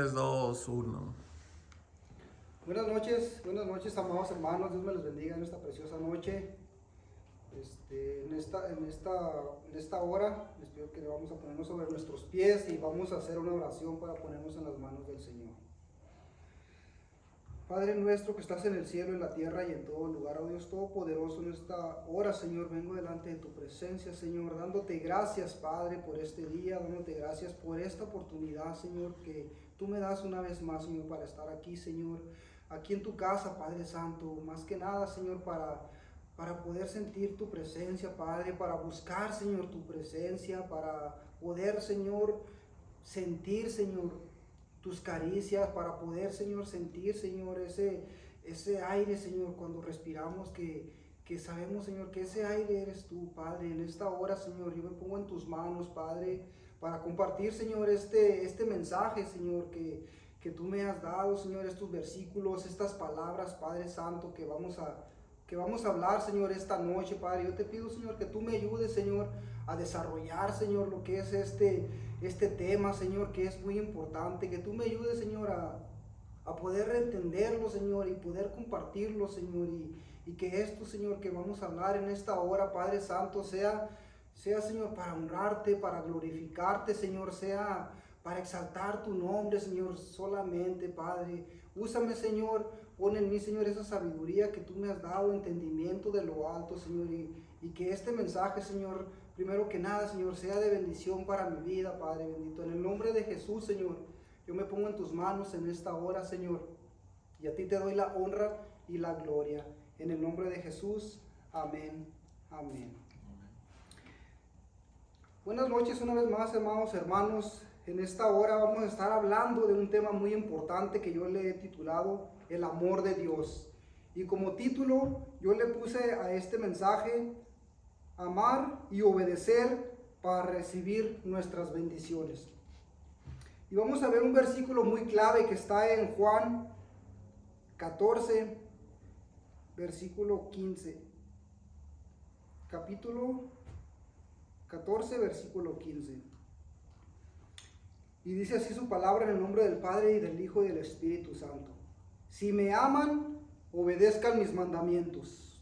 3, 2, 1. Buenas noches, amados hermanos. Dios me los bendiga en esta preciosa noche. En esta hora les pido que vamos a ponernos sobre nuestros pies y vamos a hacer una oración para ponernos en las manos del Señor. Padre nuestro que estás en el cielo, en la tierra y en todo lugar, oh Dios Todopoderoso, en esta hora, Señor, vengo delante de tu presencia, Señor, dándote gracias, Padre, por este día, dándote gracias por esta oportunidad, Señor, que tú me das una vez más, Señor, para estar aquí, Señor, aquí en tu casa, Padre Santo, más que nada, Señor, para poder sentir tu presencia, Padre, para buscar, Señor, tu presencia, para poder, Señor, sentir, Señor, tus caricias, para poder, Señor, sentir, Señor, ese aire, Señor, cuando respiramos, que sabemos, Señor, que ese aire eres tú, Padre. En esta hora, Señor, yo me pongo en tus manos, Padre, para compartir, Señor, este mensaje, Señor, que tú me has dado, Señor, estos versículos, estas palabras, Padre Santo, que vamos a hablar, Señor, esta noche, Padre. Yo te pido, Señor, que tú me ayudes, Señor, a desarrollar, Señor, lo que es este tema, Señor, que es muy importante. Que tú me ayudes, Señor, a poder entenderlo, Señor, y poder compartirlo, Señor, y que esto, Señor, que vamos a hablar en esta hora, Padre Santo, sea, Señor, para honrarte, para glorificarte, Señor, sea para exaltar tu nombre, Señor, solamente, Padre. Úsame, Señor, pon en mí, Señor, esa sabiduría que tú me has dado, entendimiento de lo alto, Señor, y que este mensaje, Señor, primero que nada, Señor, sea de bendición para mi vida, Padre bendito. En el nombre de Jesús, Señor, yo me pongo en tus manos en esta hora, Señor, y a ti te doy la honra y la gloria. En el nombre de Jesús, amén, amén. Buenas noches una vez más, amados hermanos. En esta hora vamos a estar hablando de un tema muy importante que yo le he titulado El amor de Dios. Y como título yo le puse a este mensaje, amar y obedecer para recibir nuestras bendiciones. Y vamos a ver un versículo muy clave que está en Juan 14, versículo 15. Capítulo 14, versículo 15. Y dice así su palabra en el nombre del Padre y del Hijo y del Espíritu Santo. Si me aman, obedezcan mis mandamientos.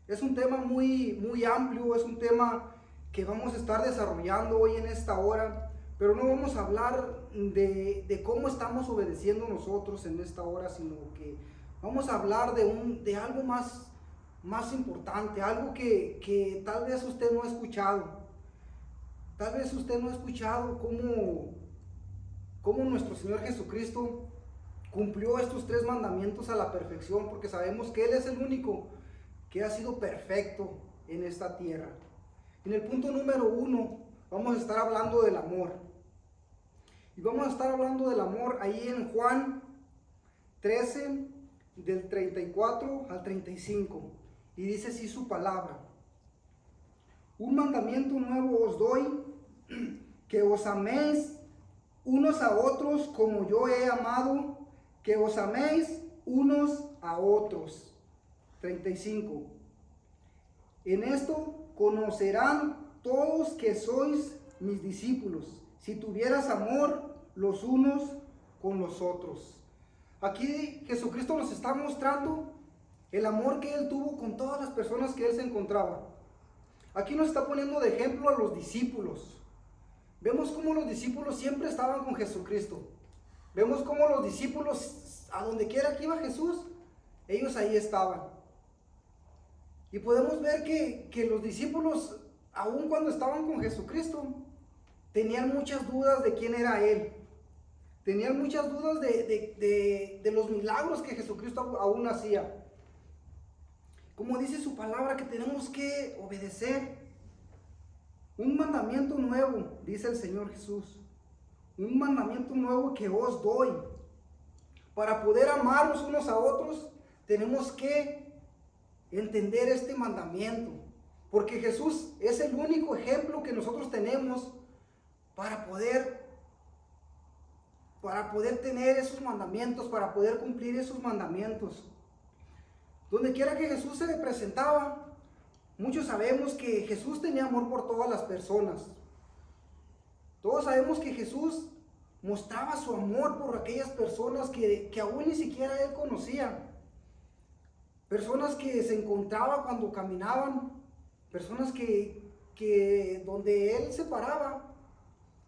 Es un tema muy, muy amplio, es un tema que vamos a estar desarrollando hoy en esta hora, pero no vamos a hablar de cómo estamos obedeciendo nosotros en esta hora, sino que vamos a hablar de algo más importante, algo que tal vez usted no ha escuchado. Tal vez usted no ha escuchado cómo nuestro Señor Jesucristo cumplió estos 3 mandamientos a la perfección, porque sabemos que Él es el único que ha sido perfecto en esta tierra. En el punto número 1 vamos a estar hablando del amor. Y vamos a estar hablando del amor ahí en Juan 13, del 34 al 35. Y dice así su palabra. Un mandamiento nuevo os doy, que os améis unos a otros como yo he amado, que os améis unos a otros. 35. En esto conocerán todos que sois mis discípulos, si tuvieras amor los unos con los otros. Aquí Jesucristo nos está mostrando el amor que Él tuvo con todas las personas que Él se encontraba. Aquí nos está poniendo de ejemplo a los discípulos. Vemos cómo los discípulos siempre estaban con Jesucristo. Vemos cómo los discípulos, a donde quiera que iba Jesús, ellos ahí estaban. Y podemos ver que los discípulos, aun cuando estaban con Jesucristo, tenían muchas dudas de quién era Él. Tenían muchas dudas de los milagros que Jesucristo aún hacía. Como dice su palabra, que tenemos que obedecer. Un mandamiento nuevo, dice el Señor Jesús. Un mandamiento nuevo que os doy. Para poder amarnos unos a otros, tenemos que entender este mandamiento. Porque Jesús es el único ejemplo que nosotros tenemos para poder tener esos mandamientos, para poder cumplir esos mandamientos. Donde quiera que Jesús se le presentaba, muchos sabemos que Jesús tenía amor por todas las personas. Todos sabemos que Jesús mostraba su amor por aquellas personas que aún ni siquiera él conocía. Personas que se encontraba cuando caminaban, personas que donde él se paraba,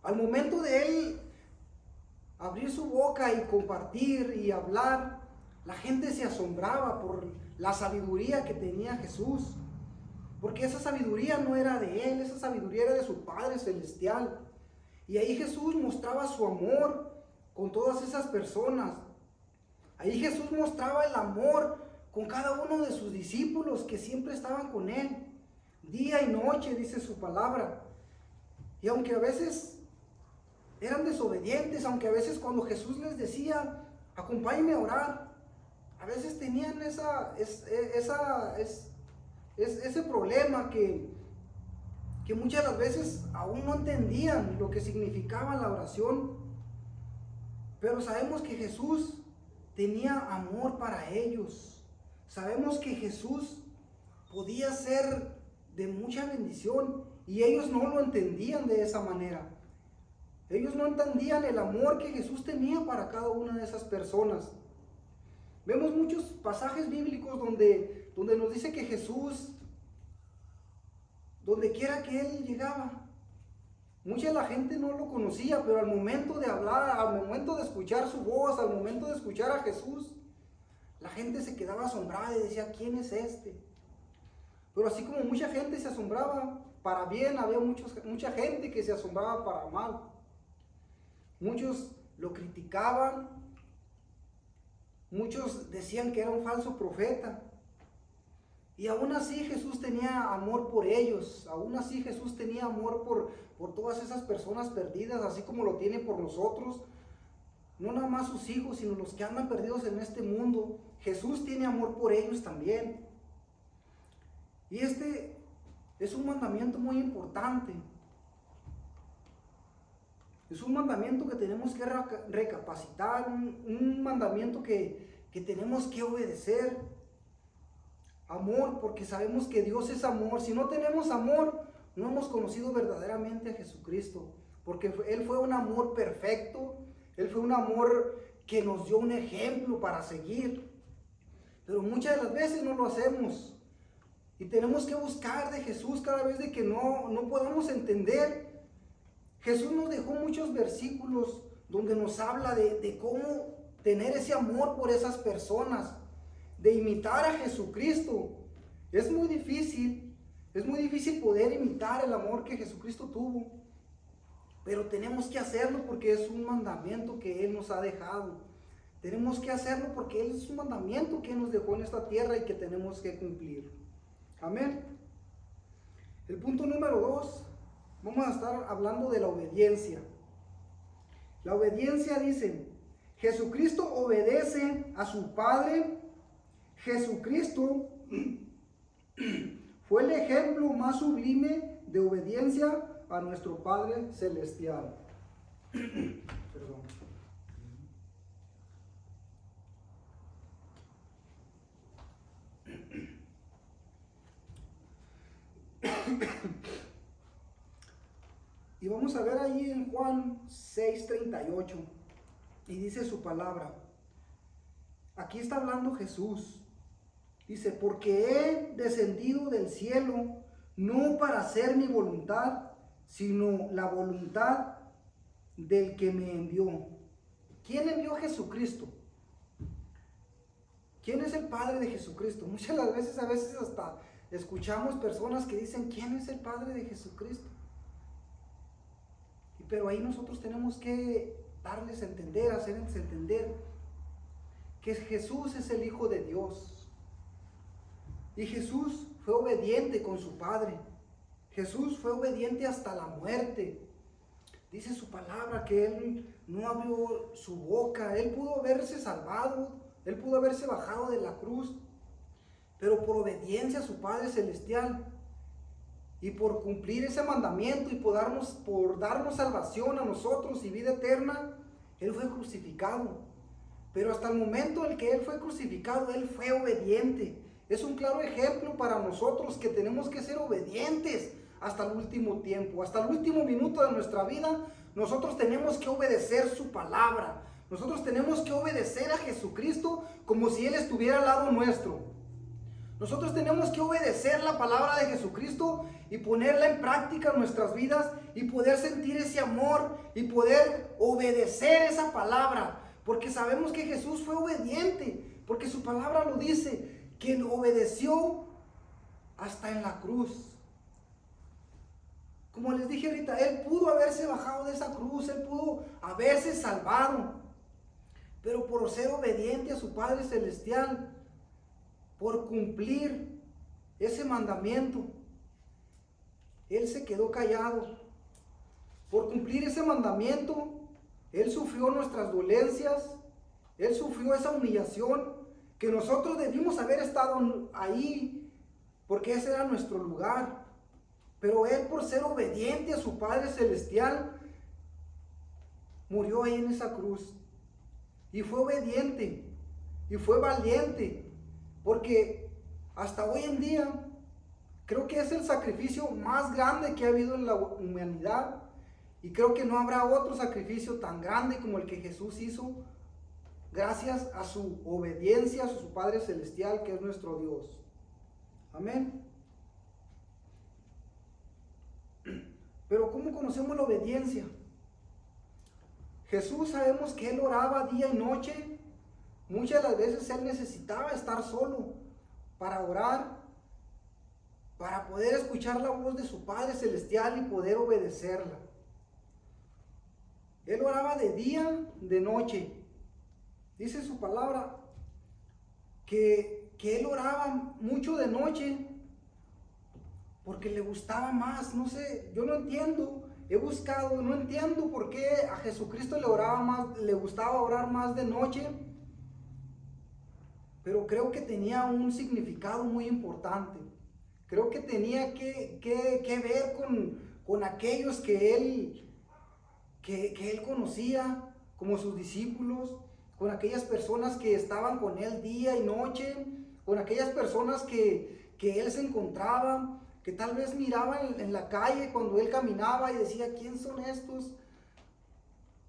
al momento de él abrir su boca y compartir y hablar, la gente se asombraba por la sabiduría que tenía Jesús. Porque esa sabiduría no era de él, esa sabiduría era de su Padre Celestial. Y ahí Jesús mostraba su amor con todas esas personas. Ahí Jesús mostraba el amor con cada uno de sus discípulos que siempre estaban con él, día y noche, dice su palabra. Y aunque a veces eran desobedientes, aunque a veces cuando Jesús les decía, acompáñenme a orar, a veces tenían ese problema que muchas de las veces aún no entendían lo que significaba la oración. Pero sabemos que Jesús tenía amor para ellos. Sabemos que Jesús podía ser de mucha bendición y ellos no lo entendían de esa manera. Ellos no entendían el amor que Jesús tenía para cada una de esas personas. Vemos muchos pasajes bíblicos donde nos dice que Jesús, donde quiera que él llegaba, mucha de la gente no lo conocía, pero al momento de hablar, al momento de escuchar su voz, al momento de escuchar a Jesús, la gente se quedaba asombrada y decía, ¿quién es este? Pero así como mucha gente se asombraba para bien, había mucha gente que se asombraba para mal. Muchos lo criticaban, muchos decían que era un falso profeta. Y aún así Jesús tenía amor por ellos, aún así Jesús tenía amor por todas esas personas perdidas, así como lo tiene por nosotros. No nada más sus hijos, sino los que andan perdidos en este mundo. Jesús tiene amor por ellos también. Y este es un mandamiento muy importante. Es un mandamiento que tenemos que recapacitar, un mandamiento que tenemos que obedecer. Amor, porque sabemos que Dios es amor. Si no tenemos amor, no hemos conocido verdaderamente a Jesucristo, porque Él fue un amor perfecto, Él fue un amor que nos dio un ejemplo para seguir. Pero muchas de las veces no lo hacemos. Y tenemos que buscar de Jesús cada vez de que no podamos entender. Jesús nos dejó muchos versículos donde nos habla de cómo tener ese amor por esas personas, de imitar a Jesucristo. Es muy difícil poder imitar el amor que Jesucristo tuvo, pero tenemos que hacerlo porque es un mandamiento que Él nos ha dejado. Tenemos que hacerlo porque Él es un mandamiento que nos dejó en esta tierra y que tenemos que cumplir. Amén. El punto número 2, vamos a estar hablando de la obediencia. La obediencia dice, Jesucristo obedece a su Padre. Jesucristo fue el ejemplo más sublime de obediencia a nuestro Padre Celestial. Perdón. Y vamos a ver ahí en Juan 6:38, y dice su palabra. Aquí está hablando Jesús. Dice, porque he descendido del cielo no para hacer mi voluntad, sino la voluntad del que me envió. ¿Quién envió a Jesucristo? ¿Quién es el Padre de Jesucristo? Muchas las veces, hasta escuchamos personas que dicen, ¿quién es el Padre de Jesucristo? Pero ahí nosotros tenemos que darles a entender, hacerles entender que Jesús es el Hijo de Dios. Y Jesús fue obediente con su Padre. Jesús fue obediente hasta la muerte. Dice su palabra que Él no abrió su boca. Él pudo haberse salvado. Él pudo haberse bajado de la cruz. Pero por obediencia a su Padre Celestial y por cumplir ese mandamiento y por darnos salvación a nosotros y vida eterna, Él fue crucificado. Pero hasta el momento en que Él fue crucificado, Él fue obediente. Es un claro ejemplo para nosotros que tenemos que ser obedientes hasta el último tiempo, hasta el último minuto de nuestra vida. nosotros tenemos que obedecer su palabra. Nosotros tenemos que obedecer a Jesucristo como si Él estuviera al lado nuestro. Nosotros tenemos que obedecer la palabra de Jesucristo y ponerla en práctica en nuestras vidas y poder sentir ese amor y poder obedecer esa palabra. Porque sabemos que Jesús fue obediente, porque su palabra lo dice, que obedeció hasta en la cruz. Como les dije ahorita, Él pudo haberse bajado de esa cruz, Él pudo haberse salvado, pero por ser obediente a su Padre Celestial, por cumplir ese mandamiento, Él se quedó callado. Por cumplir ese mandamiento, Él sufrió nuestras dolencias, Él sufrió esa humillación, que nosotros debimos haber estado ahí, porque ese era nuestro lugar. Pero Él, por ser obediente a su Padre Celestial, murió ahí en esa cruz. Y fue obediente, y fue valiente, porque hasta hoy en día creo que es el sacrificio más grande que ha habido en la humanidad. Y creo que no habrá otro sacrificio tan grande como el que Jesús hizo, gracias a su obediencia a su Padre Celestial, que es nuestro Dios. Amén. Pero ¿cómo conocemos la obediencia? Jesús, sabemos que Él oraba día y noche. Muchas de las veces Él necesitaba estar solo para orar, para poder escuchar la voz de su Padre Celestial y poder obedecerla. Él oraba de día, de noche. Dice su palabra que Él oraba mucho de noche porque le gustaba más. No sé, yo no entiendo, he buscado, no entiendo por qué a Jesucristo le gustaba orar más de noche, pero creo que tenía un significado muy importante. Creo que tenía que ver con aquellos que Él conocía como sus discípulos, con aquellas personas que estaban con Él día y noche, con aquellas personas que Él se encontraba, que tal vez miraba en la calle cuando Él caminaba y decía, ¿quién son estos?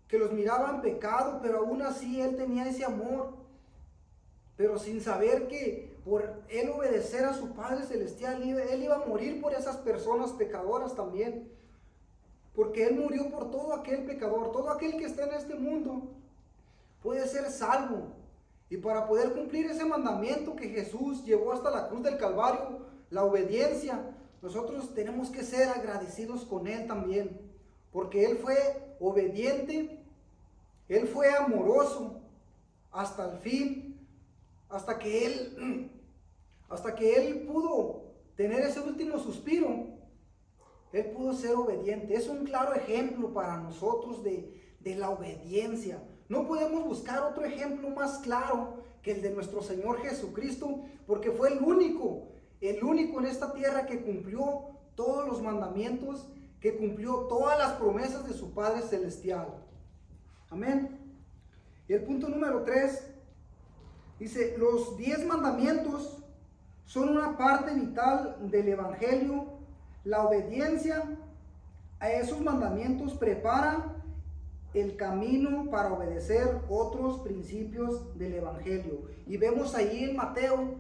Que los miraba en pecado, pero aún así Él tenía ese amor, pero sin saber que por Él obedecer a su Padre Celestial, Él iba a morir por esas personas pecadoras también, porque Él murió por todo aquel pecador. Todo aquel que está en este mundo puede ser salvo, y para poder cumplir ese mandamiento que Jesús llevó hasta la cruz del Calvario, la obediencia, nosotros tenemos que ser agradecidos con Él también, porque Él fue obediente, Él fue amoroso hasta el fin, hasta que Él pudo tener ese último suspiro. Él pudo ser obediente. Es un claro ejemplo para nosotros de la obediencia. No podemos buscar otro ejemplo más claro que el de nuestro Señor Jesucristo, porque fue el único en esta tierra que cumplió todos los mandamientos, que cumplió todas las promesas de su Padre Celestial. Amén. Y el punto número 3 dice, los 10 mandamientos son una parte vital del Evangelio. La obediencia a esos mandamientos prepara el camino para obedecer otros principios del Evangelio. Y vemos ahí en Mateo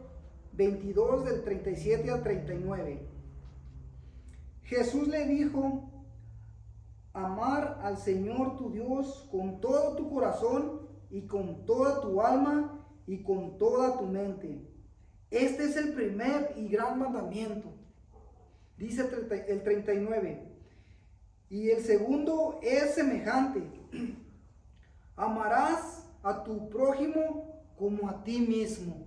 22 del 37 al 39. Jesús le dijo, amar al Señor tu Dios con todo tu corazón y con toda tu alma y con toda tu mente. Este es el primer y gran mandamiento. Dice el 39. Y el segundo es semejante. Amarás a tu prójimo como a ti mismo.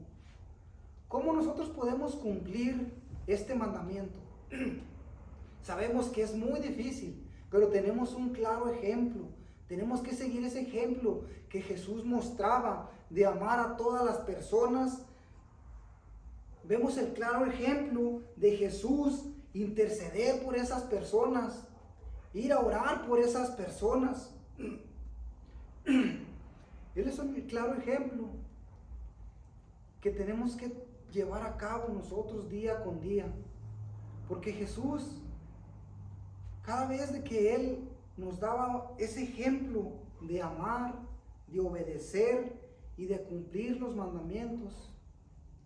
¿Cómo nosotros podemos cumplir este mandamiento? Sabemos que es muy difícil, pero tenemos un claro ejemplo. Tenemos que seguir ese ejemplo que Jesús mostraba de amar a todas las personas. Vemos el claro ejemplo de Jesús interceder por esas personas, ir a orar por esas personas. Él es un claro ejemplo que tenemos que llevar a cabo nosotros día con día, porque Jesús, cada vez de que Él nos daba ese ejemplo de amar, de obedecer y de cumplir los mandamientos,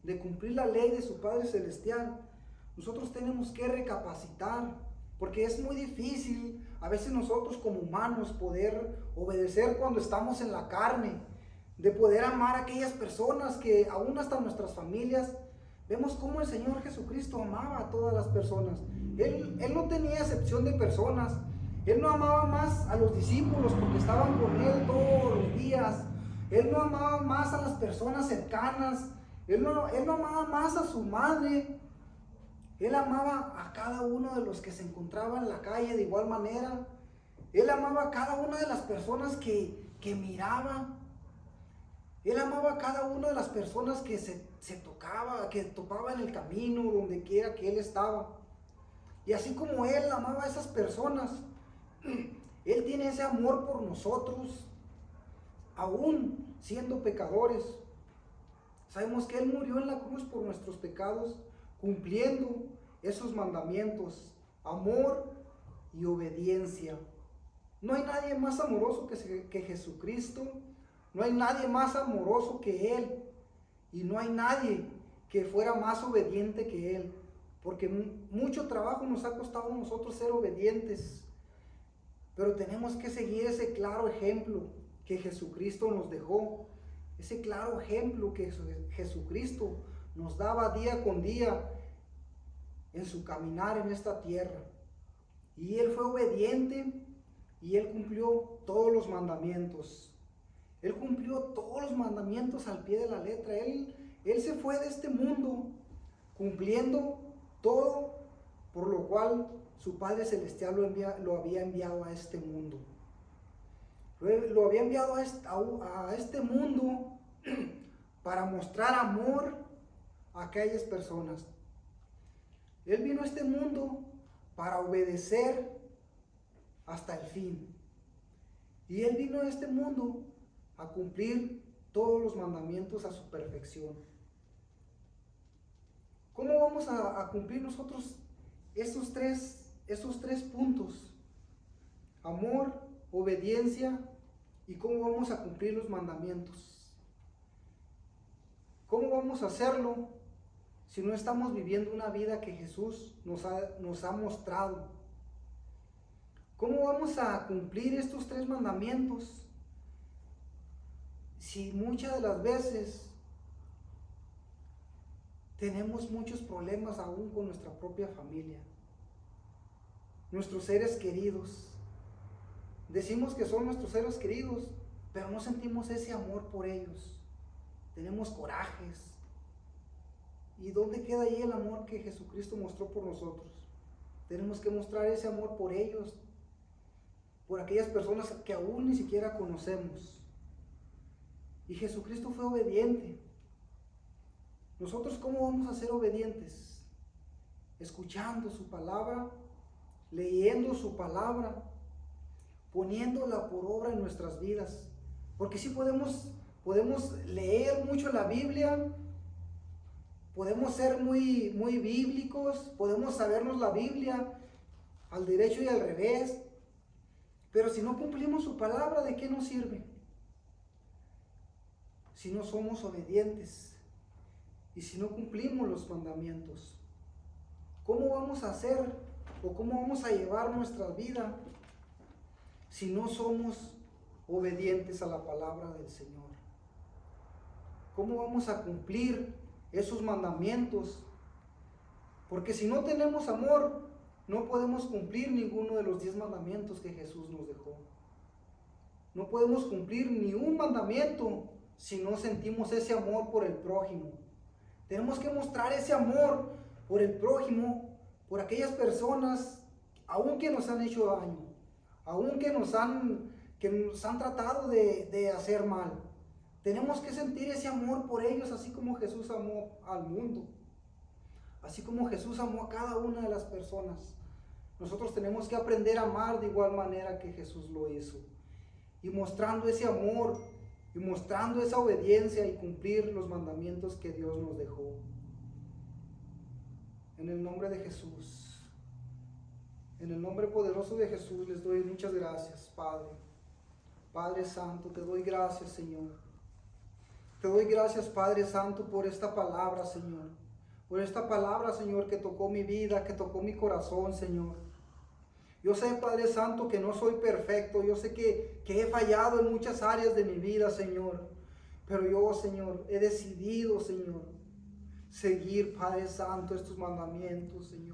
de cumplir la ley de su Padre Celestial. Nosotros tenemos que recapacitar, porque es muy difícil a veces nosotros como humanos poder obedecer cuando estamos en la carne, de poder amar a aquellas personas que aún hasta nuestras familias, vemos cómo el Señor Jesucristo amaba a todas las personas. Él no tenía excepción de personas. Él no amaba más a los discípulos porque estaban con Él todos los días. Él no amaba más a las personas cercanas. Él no amaba más a su madre. Él amaba a cada uno de los que se encontraban en la calle de igual manera. Él amaba a cada una de las personas que miraba. Él amaba a cada una de las personas que se topaba en el camino, donde quiera que Él estaba. Y así como Él amaba a esas personas, Él tiene ese amor por nosotros, aún siendo pecadores. Sabemos que Él murió en la cruz por nuestros pecados, cumpliendo esos mandamientos, amor y obediencia. No hay nadie más amoroso que Jesucristo, no hay nadie más amoroso que Él, y no hay nadie que fuera más obediente que Él, porque mucho trabajo nos ha costado a nosotros ser obedientes, pero tenemos que seguir ese claro ejemplo que Jesucristo nos dejó, ese claro ejemplo que Jesucristo nos daba día con día en su caminar en esta tierra. Y Él fue obediente y Él cumplió todos los mandamientos. Él cumplió todos los mandamientos al pie de la letra. Él se fue de este mundo cumpliendo todo por lo cual su Padre Celestial lo había enviado a este mundo. Lo había enviado a este mundo para mostrar amor a aquellas personas. Él vino a este mundo para obedecer hasta el fin. Y Él vino a este mundo a cumplir todos los mandamientos a su perfección. ¿Cómo vamos a cumplir nosotros estos tres puntos? Amor, obediencia y cómo vamos a cumplir los mandamientos. ¿Cómo vamos a hacerlo si no estamos viviendo una vida que Jesús nos ha mostrado? ¿Cómo vamos a cumplir estos tres mandamientos si muchas de las veces tenemos muchos problemas aún con nuestra propia familia, nuestros seres queridos? Decimos que son nuestros seres queridos, pero no sentimos ese amor por ellos. Tenemos corajes. ¿Y dónde queda ahí el amor que Jesucristo mostró por nosotros? Tenemos que mostrar ese amor por ellos, por aquellas personas que aún ni siquiera conocemos. Y Jesucristo fue obediente. ¿Nosotros cómo vamos a ser obedientes? Escuchando su palabra, leyendo su palabra, poniéndola por obra en nuestras vidas. Porque sí podemos leer mucho la Biblia, podemos ser muy bíblicos, podemos sabernos la Biblia al derecho y al revés, pero si no cumplimos su palabra, ¿de qué nos sirve? Si no somos obedientes y si no cumplimos los mandamientos, ¿cómo vamos a hacer o cómo vamos a llevar nuestra vida si no somos obedientes a la palabra del Señor? ¿Cómo vamos a cumplir esos mandamientos? Porque si no tenemos amor, no podemos cumplir ninguno de los 10 mandamientos que Jesús nos dejó. No podemos cumplir ni un mandamiento si no sentimos ese amor por el prójimo. Tenemos que mostrar ese amor por el prójimo, por aquellas personas, aun que nos han hecho daño, aun que nos han tratado de hacer mal. Tenemos que sentir ese amor por ellos, así como Jesús amó al mundo, así como Jesús amó a cada una de las personas. Nosotros tenemos que aprender a amar de igual manera que Jesús lo hizo, y mostrando ese amor, y mostrando esa obediencia y cumplir los mandamientos que Dios nos dejó. En el nombre de Jesús. En el nombre poderoso de Jesús les doy muchas gracias, Padre. Padre Santo, te doy gracias, Señor. Te doy gracias, Padre Santo, por esta palabra, Señor. Por esta palabra, Señor, que tocó mi vida, que tocó mi corazón, Señor. Yo sé, Padre Santo, que no soy perfecto. Yo sé que he fallado en muchas áreas de mi vida, Señor. Pero yo, Señor, he decidido, Señor, seguir, Padre Santo, estos mandamientos, Señor.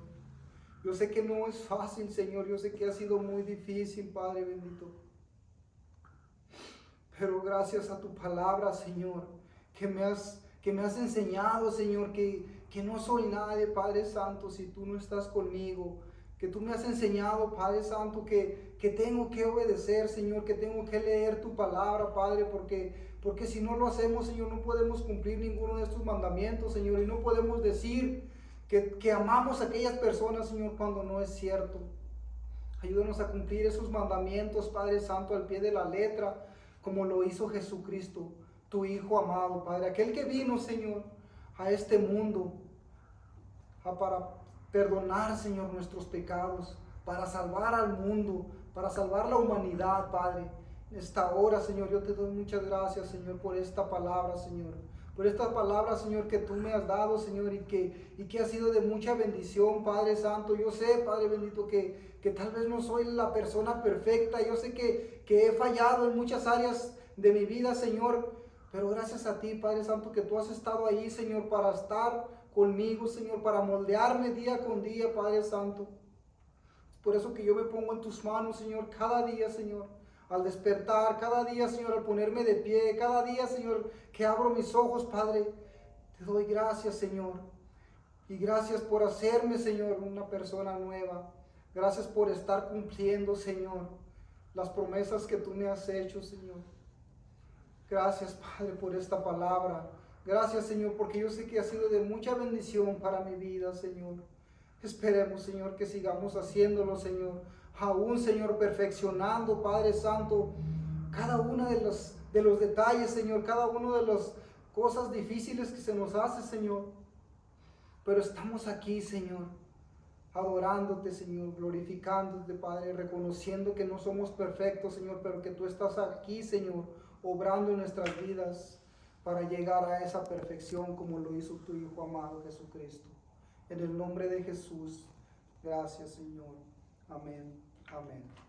Yo sé que no es fácil, Señor. Yo sé que ha sido muy difícil, Padre bendito. Pero gracias a tu palabra, Señor, que me has enseñado, Señor, que no soy nadie, Padre Santo, si tú no estás conmigo. Que tú me has enseñado, Padre Santo, que tengo que obedecer, Señor, que tengo que leer tu palabra, Padre, porque si no lo hacemos, Señor, no podemos cumplir ninguno de estos mandamientos, Señor, y no podemos decir que amamos a aquellas personas, Señor, cuando no es cierto. Ayúdanos a cumplir esos mandamientos, Padre Santo, al pie de la letra, como lo hizo Jesucristo, tu Hijo amado, Padre. Aquel que vino, Señor, a este mundo para perdonar, Señor, nuestros pecados, para salvar al mundo, para salvar la humanidad, Padre. En esta hora, Señor, yo te doy muchas gracias, Señor, por esta palabra, Señor. Por esta palabra, Señor, que tú me has dado, Señor, y que ha sido de mucha bendición, Padre Santo. Yo sé, Padre bendito, que tal vez no soy la persona perfecta. Yo sé que he fallado en muchas áreas de mi vida, Señor. Pero gracias a ti, Padre Santo, que tú has estado ahí, Señor, para estar conmigo, Señor, para moldearme día con día, Padre Santo. Es por eso que yo me pongo en tus manos, Señor, cada día, Señor. Al despertar, cada día, Señor, al ponerme de pie, cada día, Señor, que abro mis ojos, Padre, te doy gracias, Señor. Y gracias por hacerme, Señor, una persona nueva. Gracias por estar cumpliendo, Señor, las promesas que tú me has hecho, Señor. Gracias, Padre, por esta palabra. Gracias, Señor, porque yo sé que ha sido de mucha bendición para mi vida, Señor. Esperemos, Señor, que sigamos haciéndolo, Señor. Aún, Señor, perfeccionando, Padre Santo, cada uno de los detalles, Señor, cada una de las cosas difíciles que se nos hace, Señor. Pero estamos aquí, Señor, adorándote, Señor, glorificándote, Padre, reconociendo que no somos perfectos, Señor, pero que tú estás aquí, Señor, obrando en nuestras vidas para llegar a esa perfección como lo hizo tu Hijo amado Jesucristo. En el nombre de Jesús, gracias, Señor. Amén. Amén.